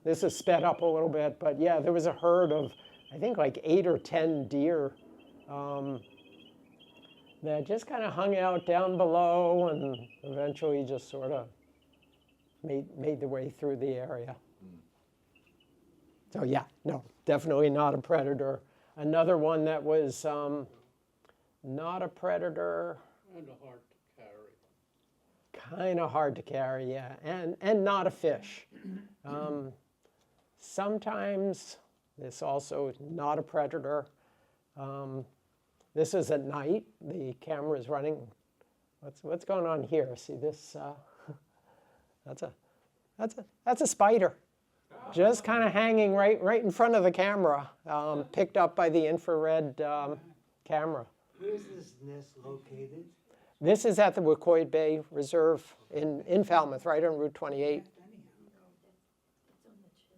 This is sped up a little bit, but yeah, there was a herd of, I think, like 8 or 10 deer that just kind of hung out down below and eventually just sort of made their way through the area. So yeah, no, definitely not a predator. Another one that was not a predator. Kind of hard to carry. Kind of hard to carry, yeah, and not a fish. Sometimes this also not a predator. This is at night. The camera is running. What's going on here? See this? That's a spider. Just kind of hanging right in front of the camera, picked up by the infrared camera. Where is this nest located? This is at the Wacoit Bay Reserve in Falmouth, right on Route 28.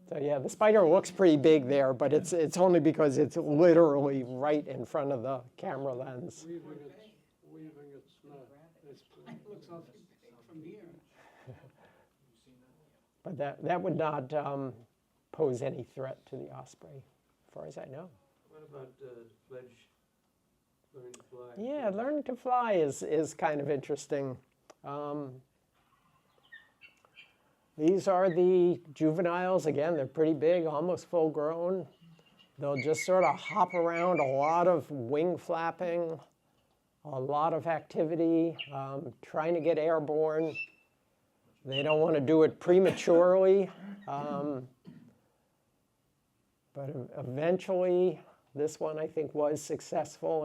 So yeah, the spider looks pretty big there, but it's only because it's literally right in front of the camera lens. Weaving its net. It looks awfully big from here. But that would not pose any threat to the osprey, as far as I know. What about learning to fly? Yeah, learning to fly is kind of interesting. These are the juveniles. Again, they're pretty big, almost full grown. They'll just sort of hop around, a lot of wing flapping. a lot of activity, trying to get airborne. They don't want to do it prematurely, but eventually this one I think was successful.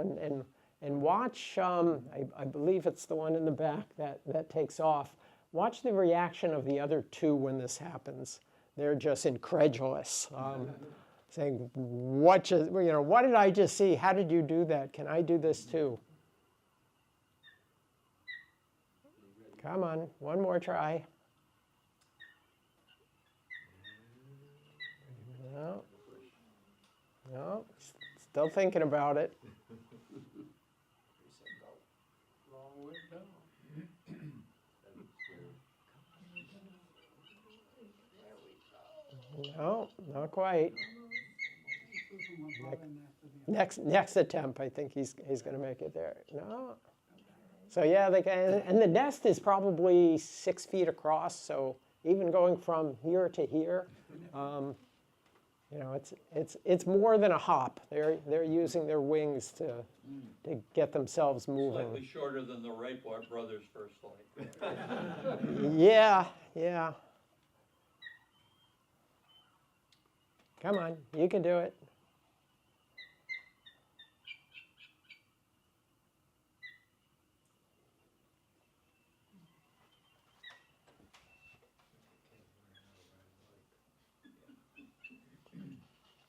And watch, I believe it's the one in the back that takes off. Watch the reaction of the other two when this happens. They're just incredulous, saying, what did I just see? How did you do that? Can I do this too? Come on, one more try. No, no, still thinking about it. Wrong way down. No, not quite. Next attempt, I think he's going to make it there. No. So yeah, they can, and the nest is probably 6 feet across. So even going from here to here, it's more than a hop. They're using their wings to get themselves moving. Slightly shorter than the Wright brothers' first flight. Yeah, yeah. Come on, you can do it.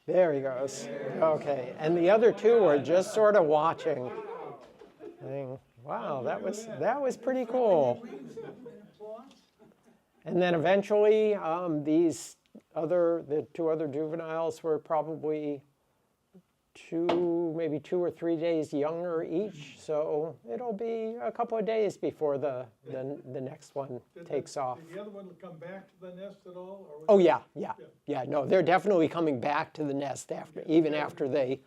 There he goes. Okay, and the other two are just sort of watching. Saying, wow, that was pretty cool. And then eventually, the two other juveniles were probably maybe 2 or 3 days younger each. So it'll be a couple of days before the next one takes off. Did the other one come back to the nest at all? Or was Oh it- yeah. No, they're definitely coming back to the nest even after they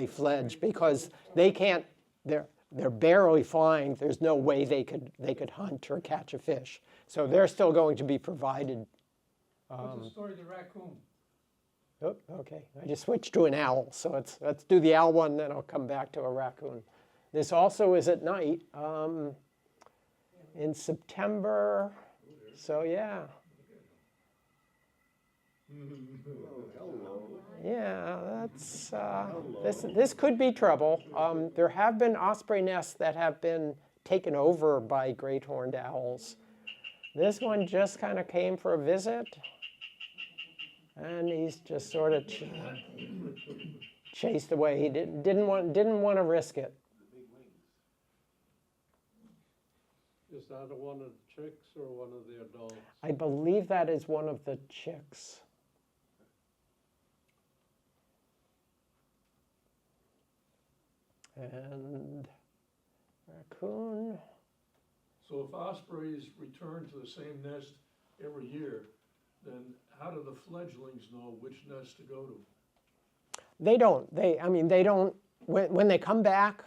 fledge, because they can't. They're barely flying. There's no way they could hunt or catch a fish. So they're still going to be provided. What's the story of the raccoon? Oh, okay, I just switched to an owl. So let's do the owl one, then I'll come back to a raccoon. This also is at night in September. So yeah. Yeah, that's this could be trouble. There have been osprey nests that have been taken over by great horned owls. This one just kind of came for a visit, and he's just sort of chased away. He didn't want to risk it. Is that one of the chicks or one of the adults? I believe that is one of the chicks. And raccoon. So if ospreys return to the same nest every year, then how do the fledglings know which nest to go to? They don't. They don't. When they come back,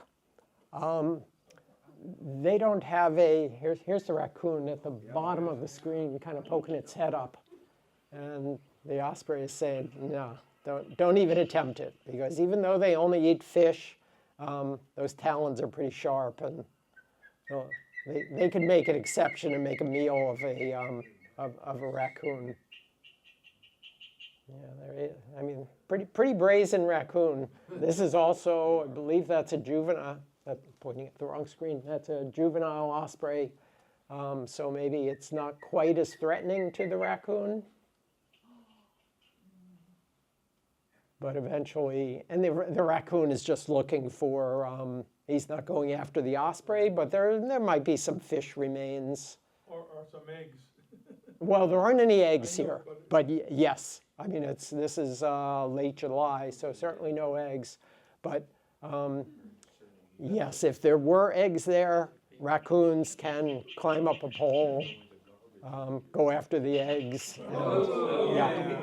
they don't have a. Here's the raccoon at the bottom of the screen, kind of poking its head up, and the osprey is saying, "No, don't even attempt it," because even though they only eat fish, those talons are pretty sharp, and they could make an exception and make a meal of a raccoon. Yeah, pretty brazen raccoon. This is also, I believe that's a juvenile. Pointing at the wrong screen. That's a juvenile osprey. So maybe it's not quite as threatening to the raccoon. But eventually, and the raccoon is just looking for, he's not going after the osprey, but there might be some fish remains. Or some eggs. Well, there aren't any eggs I know, here, but yes. This is late July, so certainly no eggs. But yes, if there were eggs there, raccoons can climb up a pole, go after the eggs. And, yeah.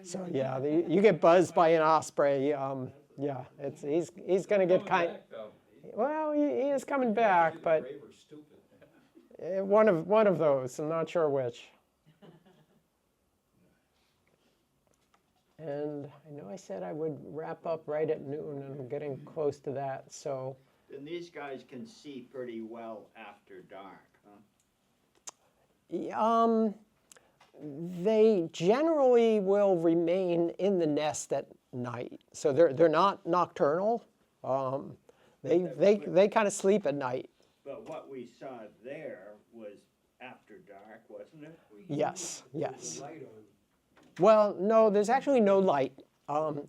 So yeah, you get buzzed by an osprey. Yeah, he's going to get kind. Well, he is coming back, but one of those. I'm not sure which. And I know I said I would wrap up right at noon, and I'm getting close to that, so. And these guys can see pretty well after dark, huh? They generally will remain in the nest at night. So they're not nocturnal. They kind of sleep at night. But what we saw there was after dark, wasn't it? Yes, yes. Well, no, there's actually no light.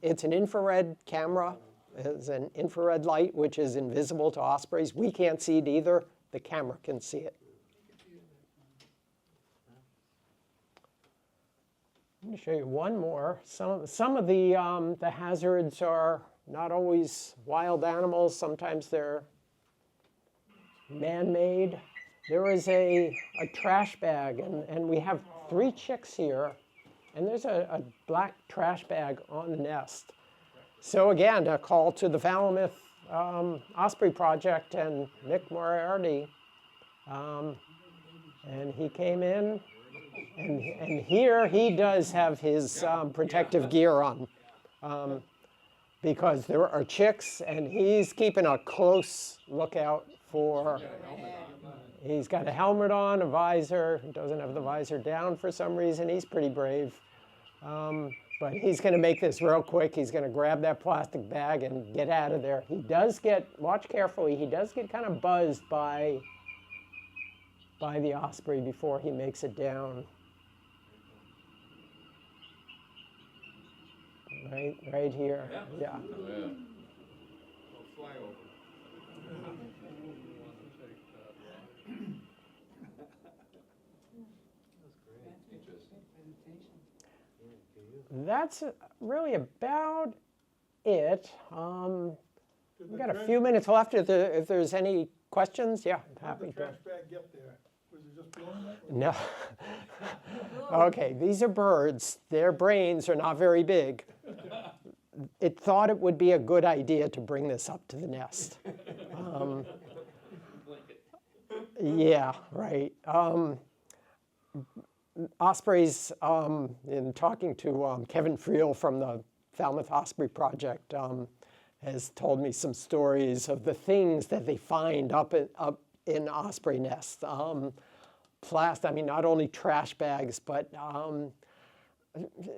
It's an infrared camera. It's an infrared light, which is invisible to ospreys. We can't see it either. The camera can see it. I'm going to show you one more. Some of the hazards are not always wild animals. Sometimes they're man-made. There is a trash bag, and we have 3 chicks here, and there's a black trash bag on the nest. So again, a call to the Falmouth Osprey Project and Nick Moriarty. And he came in, and here he does have his protective gear on, because there are chicks, and he's keeping a close lookout for. He's got a helmet on, a visor. He doesn't have the visor down for some reason. He's pretty brave. But he's going to make this real quick. He's going to grab that plastic bag and get out of there. He does get, watch carefully, he does get kind of buzzed by the osprey before he makes it down. Right here, yeah. That's really about it. We've got a few minutes left. If there's any questions, yeah, I'm happy How did the to. trash bag get there? Was it just blown up? No. Okay, these are birds. Their brains are not very big. It thought it would be a good idea to bring this up to the nest. Yeah, right. Ospreys, in talking to Kevin Friel from the Falmouth Osprey Project, has told me some stories of the things that they find up in osprey nests. I mean, not only trash bags, but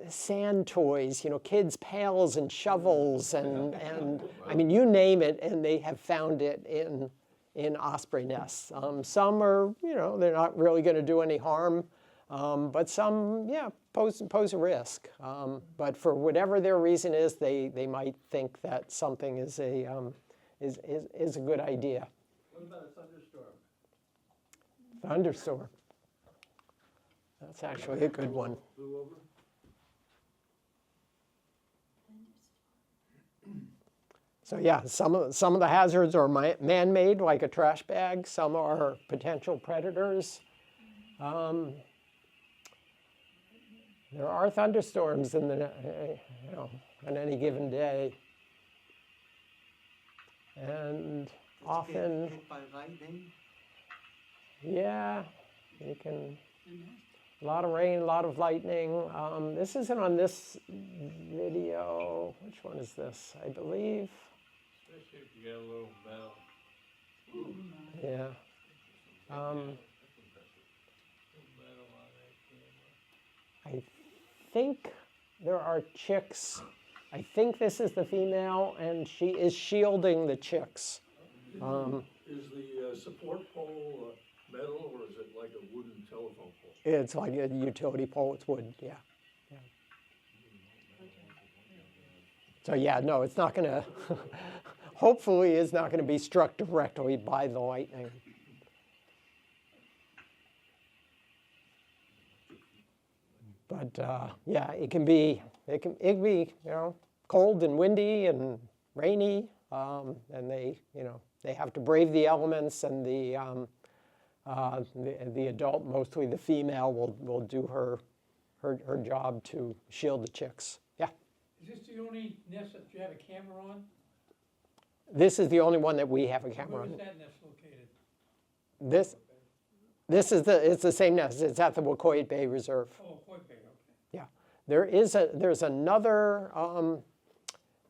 sand toys, kids' pails and shovels, and I mean, you name it, and they have found it in osprey nests. Some are, they're not really going to do any harm. But some, yeah, pose a risk. But for whatever their reason is, they might think that something is a good idea. What about a thunderstorm? Thunderstorm. That's actually a good one. Blew over? So yeah, some of the hazards are man-made, like a trash bag. Some are potential predators. There are thunderstorms in on any given day, and often, Hit by lightning? yeah, you can. A lot of rain, a lot of lightning. This isn't on this video. Which one is this? I believe. Especially if you got a little metal. Yeah. I think there are chicks. I think this is the female, and she is shielding the chicks. Is the support pole metal, or is it like a wooden telephone pole? It's like a utility pole. It's wood, yeah. So yeah, no, it's not going to, hopefully it's not going to be struck directly by the lightning. But yeah, it can be cold and windy and rainy, and they have to brave the elements, and the adult, mostly the female, will do her job to shield the chicks. Yeah. Is this the only nest that you have a camera on? This is the only one that we have a camera Where is on. that nest located? It's It's the same nest. It's at the Wacoit Bay Reserve. Oh, Point Bay, okay. Yeah. There's another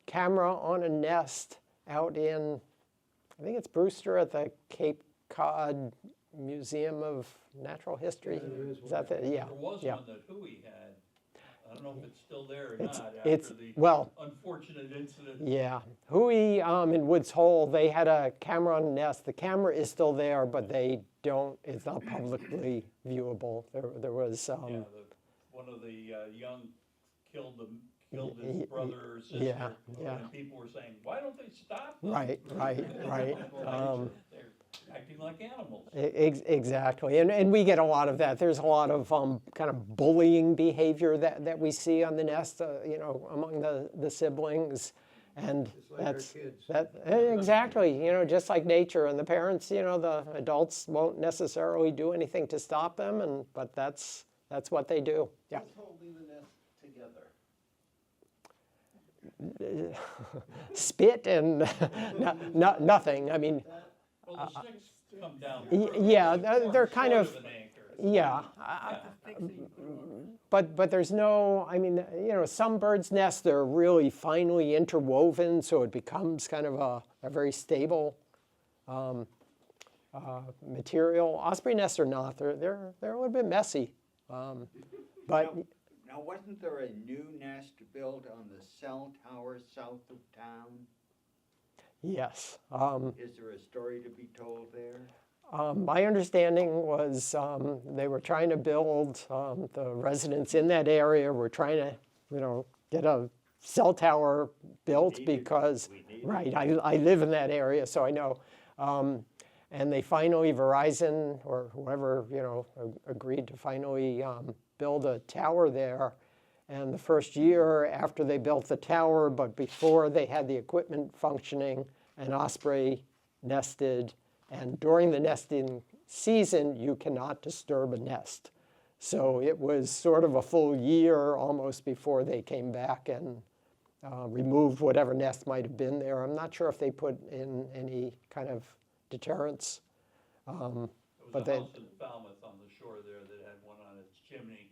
camera on a nest out in, I think it's Brewster at the Cape Cod Museum of Natural History. Is that the, yeah, There was yeah. one that Huey had. I don't know if it's still there or It's- not it's- after the well, unfortunate incident. Yeah, Huey in Woods Hole, they had a camera on a nest. The camera is still there, but they don't, it's not publicly viewable. There was, Yeah, one of the young killed his brother or sister. yeah, yeah. And people were saying, why don't they stop them? right. They're acting like animals. Exactly, and we get a lot of that. There's a lot of kind of bullying behavior that we see on the nest, you know, among the siblings. And Just like our that's, kids. exactly, you know, just like nature, and the parents, you know, the adults won't necessarily do anything to stop them, but that's what they do. Yeah. Who's holding the nest together? Spit and nothing. I mean, Well, the sticks come down. yeah, they're kind sort of, an anchor. yeah. But there's no, I mean, you know, some birds' nests, they're really finely interwoven, so it becomes kind of a very stable material. Osprey nests are not. They're a little bit messy. But Now, wasn't there a new nest built on the cell tower south of town? yes. Is there a story to be told there? My understanding was they were trying to build, the residents in that area were trying to, you know, get a cell tower built because, right, I live in that area, so I know. And they finally, Verizon or whoever, you know, agreed to finally build a tower there. And the first year after they built the tower, but before they had the equipment functioning, an osprey nested. And during the nesting season, you cannot disturb a nest. So it was sort of a full year almost before they came back and removed whatever nest might have been there. I'm not sure if they put in any kind of deterrence. There was But a they- house in Falmouth on the shore there that had one on its chimney,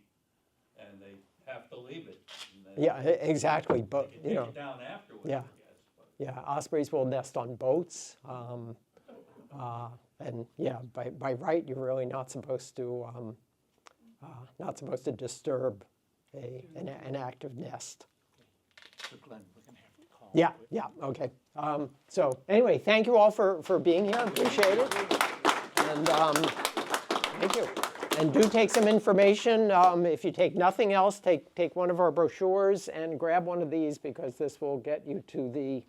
and they have to leave it. And then Yeah, exactly, they but, can you take know, it down afterwards, yeah. I guess. But yeah, ospreys will nest on boats. And yeah, by right, you're really not supposed to disturb an active nest. So Glenn, we're gonna have to call. Yeah, okay. So anyway, thank you all for being here, appreciate it. And thank you. And do take some information. If you take nothing else, take one of our brochures and grab one of these because this will get you to the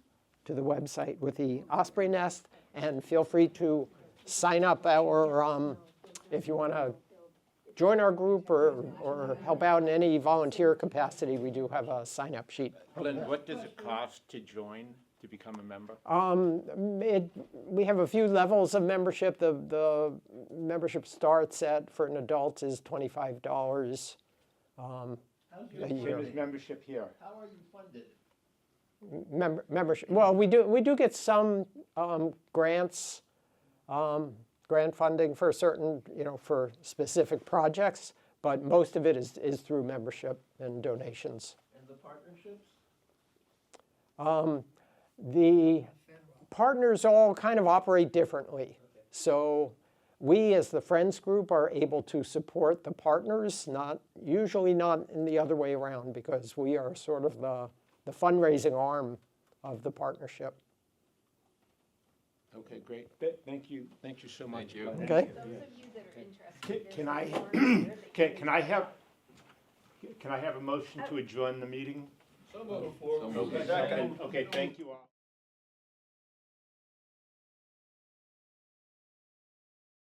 website with the osprey nest. And feel free to sign up if you want to join our group or help out in any volunteer capacity. We do have a sign-up sheet. Glenn, what does it cost to join, to become a member? We have a few levels of membership. The membership starts at, for an adult, is $25 How's a your, year. When is membership here? how are you funded? Membership. Well, we do get some grants, grant funding for certain, you know, for specific projects, but most of it is through membership and donations. And the partnerships? The partners all kind of operate differently. So we, as the Friends Group, are able to support the partners, usually not in the other way around, because we are sort of the fundraising arm of the partnership. Okay, great. Thank you so much. Glenn. Okay? Those of you that are interested. Can there's I, a form there that can I have a motion to adjourn the meeting? Some of them. Okay, thank you all.